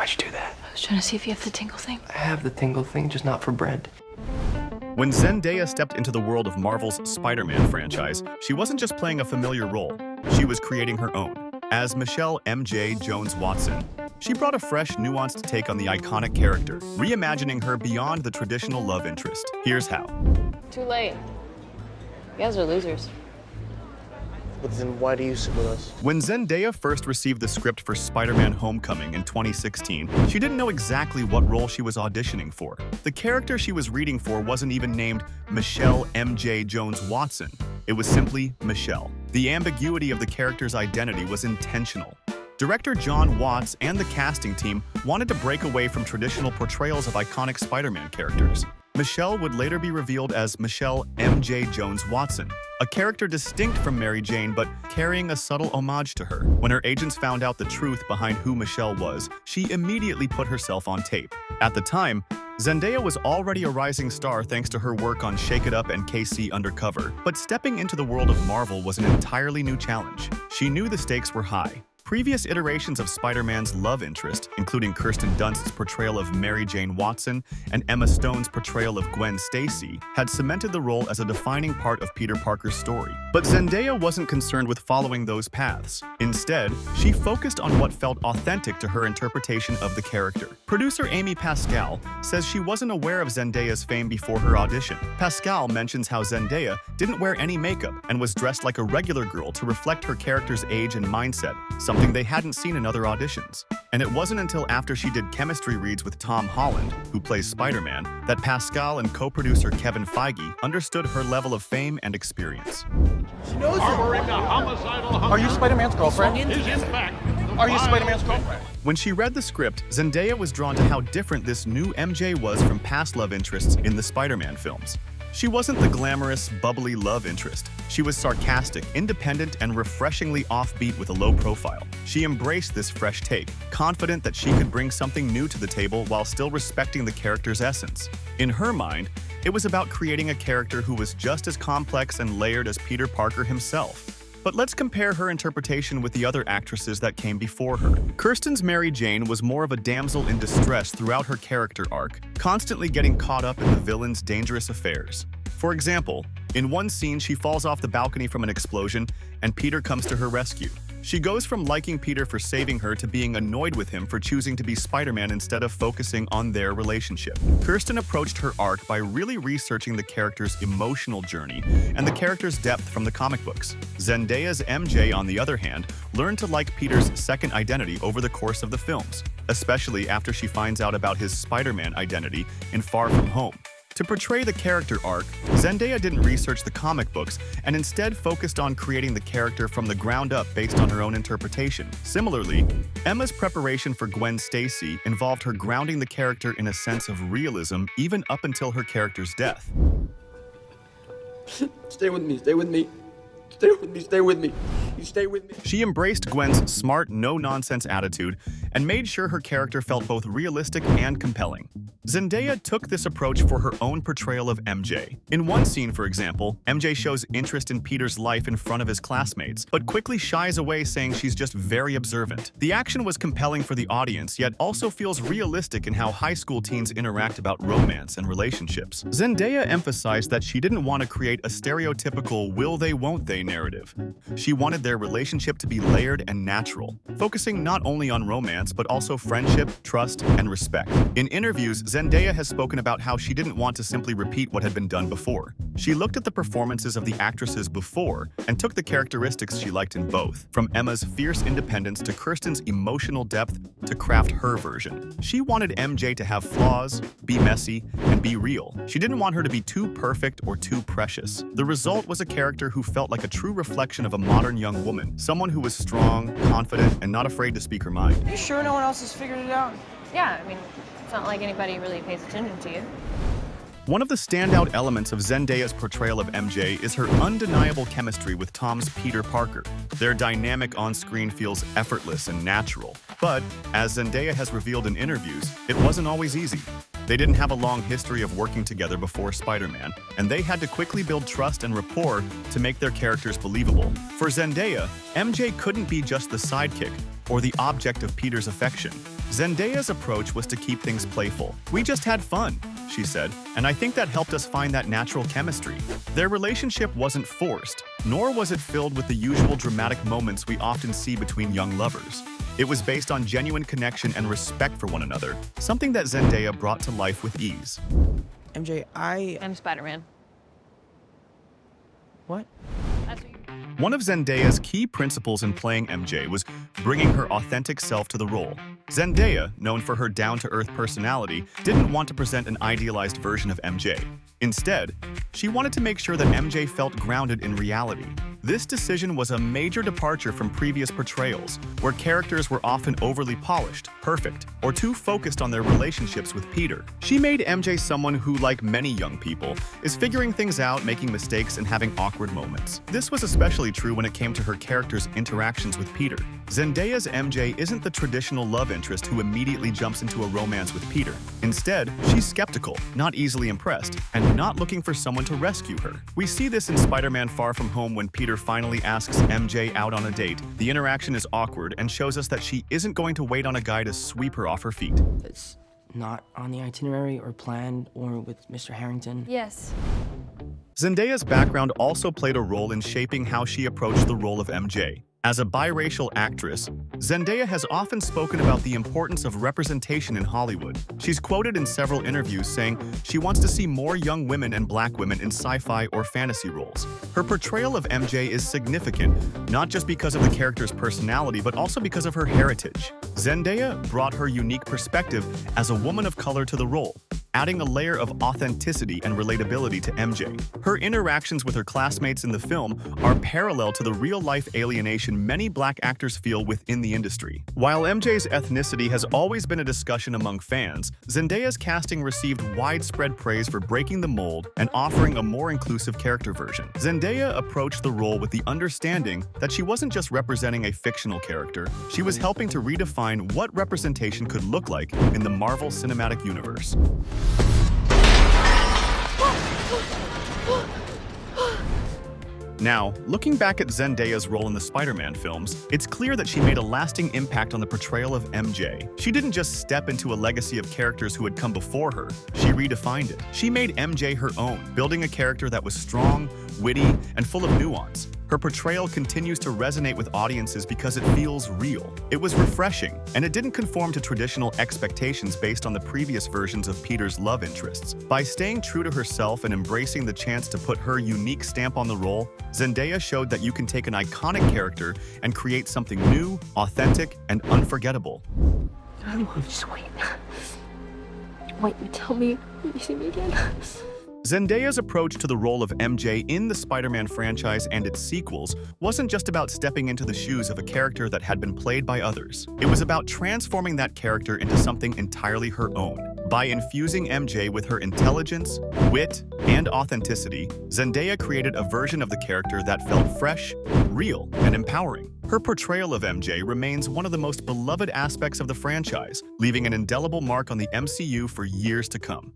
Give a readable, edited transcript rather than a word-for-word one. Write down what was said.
Why'd you do that? I was trying to see if you have the tingle thing. I have the tingle thing, just not for bread. When Zendaya stepped into the world of Marvel's Spider-Man franchise, she wasn't just playing a familiar role, she was creating her own. As Michelle MJ Jones-Watson, she brought a fresh, nuanced take on the iconic character, reimagining her beyond the traditional love interest. Here's how. Too late. You guys are losers. But then why do you sit with us? When Zendaya first received the script for Spider-Man Homecoming in 2016, she didn't know exactly what role she was auditioning for. The character she was reading for wasn't even named Michelle MJ Jones-Watson. It was simply Michelle. The ambiguity of the character's identity was intentional. Director John Watts and the casting team wanted to break away from traditional portrayals of iconic Spider-Man characters. Michelle would later be revealed as Michelle MJ Jones-Watson, a character distinct from Mary Jane but carrying a subtle homage to her. When her agents found out the truth behind who Michelle was, she immediately put herself on tape. At the time, Zendaya was already a rising star thanks to her work on Shake It Up and KC Undercover, but stepping into the world of Marvel was an entirely new challenge. She knew the stakes were high. Previous iterations of Spider-Man's love interest, including Kirsten Dunst's portrayal of Mary Jane Watson and Emma Stone's portrayal of Gwen Stacy, had cemented the role as a defining part of Peter Parker's story. But Zendaya wasn't concerned with following those paths. Instead, she focused on what felt authentic to her interpretation of the character. Producer Amy Pascal says she wasn't aware of Zendaya's fame before her audition. Pascal mentions how Zendaya didn't wear any makeup and was dressed like a regular girl to reflect her character's age and mindset, something they hadn't seen in other auditions. And it wasn't until after she did chemistry reads with Tom Holland, who plays Spider-Man, that Pascal and co-producer Kevin Feige understood her level of fame and experience. She knows Harboring a homicidal Are you Spider-Man's girlfriend? is in fact Are you Spider-Man's girlfriend? When she read the script, Zendaya was drawn to how different this new MJ was from past love interests in the Spider-Man films. She wasn't the glamorous, bubbly love interest. She was sarcastic, independent, and refreshingly offbeat with a low profile. She embraced this fresh take, confident that she could bring something new to the table while still respecting the character's essence. In her mind, it was about creating a character who was just as complex and layered as Peter Parker himself. But let's compare her interpretation with the other actresses that came before her. Kirsten's Mary Jane was more of a damsel in distress throughout her character arc, constantly getting caught up in the villain's dangerous affairs. For example, in one scene she falls off the balcony from an explosion and Peter comes to her rescue. She goes from liking Peter for saving her to being annoyed with him for choosing to be Spider-Man instead of focusing on their relationship. Kirsten approached her arc by really researching the character's emotional journey and the character's depth from the comic books. Zendaya's MJ, on the other hand, learned to like Peter's second identity over the course of the films, especially after she finds out about his Spider-Man identity in Far From Home. To portray the character arc, Zendaya didn't research the comic books and instead focused on creating the character from the ground up based on her own interpretation. Similarly, Emma's preparation for Gwen Stacy involved her grounding the character in a sense of realism even up until her character's death. Stay with me, stay with me. Stay with me, stay with me. You stay with me. She embraced Gwen's smart, no-nonsense attitude and made sure her character felt both realistic and compelling. Zendaya took this approach for her own portrayal of MJ. In one scene, for example, MJ shows interest in Peter's life in front of his classmates, but quickly shies away saying she's just very observant. The action was compelling for the audience, yet also feels realistic in how high school teens interact about romance and relationships. Zendaya emphasized that she didn't want to create a stereotypical will-they, won't-they narrative. She wanted their relationship to be layered and natural, focusing not only on romance but also friendship, trust, and respect. In interviews, Zendaya has spoken about how she didn't want to simply repeat what had been done before. She looked at the performances of the actresses before and took the characteristics she liked in both, from Emma's fierce independence to Kirsten's emotional depth, to craft her version. She wanted MJ to have flaws, be messy, and be real. She didn't want her to be too perfect or too precious. The result was a character who felt like a true reflection of a modern young woman, someone who was strong, confident, and not afraid to speak her mind. You sure no one else has figured it out? Yeah, I mean, it's not like anybody really pays attention to you. One of the standout elements of Zendaya's portrayal of MJ is her undeniable chemistry with Tom's Peter Parker. Their dynamic on-screen feels effortless and natural. But, as Zendaya has revealed in interviews, it wasn't always easy. They didn't have a long history of working together before Spider-Man, and they had to quickly build trust and rapport to make their characters believable. For Zendaya, MJ couldn't be just the sidekick or the object of Peter's affection. Zendaya's approach was to keep things playful. "We just had fun," she said, "and I think that helped us find that natural chemistry." Their relationship wasn't forced, nor was it filled with the usual dramatic moments we often see between young lovers. It was based on genuine connection and respect for one another, something that Zendaya brought to life with ease. MJ, I'm Spider-Man. What? That's what you... One of Zendaya's key principles in playing MJ was bringing her authentic self to the role. Zendaya, known for her down-to-earth personality, didn't want to present an idealized version of MJ. Instead, she wanted to make sure that MJ felt grounded in reality. This decision was a major departure from previous portrayals, where characters were often overly polished, perfect, or too focused on their relationships with Peter. She made MJ someone who, like many young people, is figuring things out, making mistakes, and having awkward moments. This was especially true when it came to her character's interactions with Peter. Zendaya's MJ isn't the traditional love interest who immediately jumps into a romance with Peter. Instead, she's skeptical, not easily impressed, and not looking for someone to rescue her. We see this in Spider-Man Far From Home when Peter finally asks MJ out on a date. The interaction is awkward and shows us that she isn't going to wait on a guy to sweep her off her feet. It's not on the itinerary or planned or with Mr. Harrington. Yes. Zendaya's background also played a role in shaping how she approached the role of MJ. As a biracial actress, Zendaya has often spoken about the importance of representation in Hollywood. She's quoted in several interviews saying she wants to see more young women and black women in sci-fi or fantasy roles. Her portrayal of MJ is significant, not just because of the character's personality, but also because of her heritage. Zendaya brought her unique perspective as a woman of color to the role, adding a layer of authenticity and relatability to MJ. Her interactions with her classmates in the film are parallel to the real-life alienation many black actors feel within the industry. While MJ's ethnicity has always been a discussion among fans, Zendaya's casting received widespread praise for breaking the mold and offering a more inclusive character version. Zendaya approached the role with the understanding that she wasn't just representing a fictional character, she was helping to redefine what representation could look like in the Marvel Cinematic Universe. Now, looking back at Zendaya's role in the Spider-Man films, it's clear that she made a lasting impact on the portrayal of MJ. She didn't just step into a legacy of characters who had come before her, she redefined it. She made MJ her own, building a character that was strong, witty, and full of nuance. Her portrayal continues to resonate with audiences because it feels real. It was refreshing, and it didn't conform to traditional expectations based on the previous versions of Peter's love interests. By staying true to herself and embracing the chance to put her unique stamp on the role, Zendaya showed that you can take an iconic character and create something new, authentic, and unforgettable. I love just wait. Wait, you tell me when you see me again. Zendaya's approach to the role of MJ in the Spider-Man franchise and its sequels wasn't just about stepping into the shoes of a character that had been played by others. It was about transforming that character into something entirely her own. By infusing MJ with her intelligence, wit, and authenticity, Zendaya created a version of the character that felt fresh, real, and empowering. Her portrayal of MJ remains one of the most beloved aspects of the franchise, leaving an indelible mark on the MCU for years to come.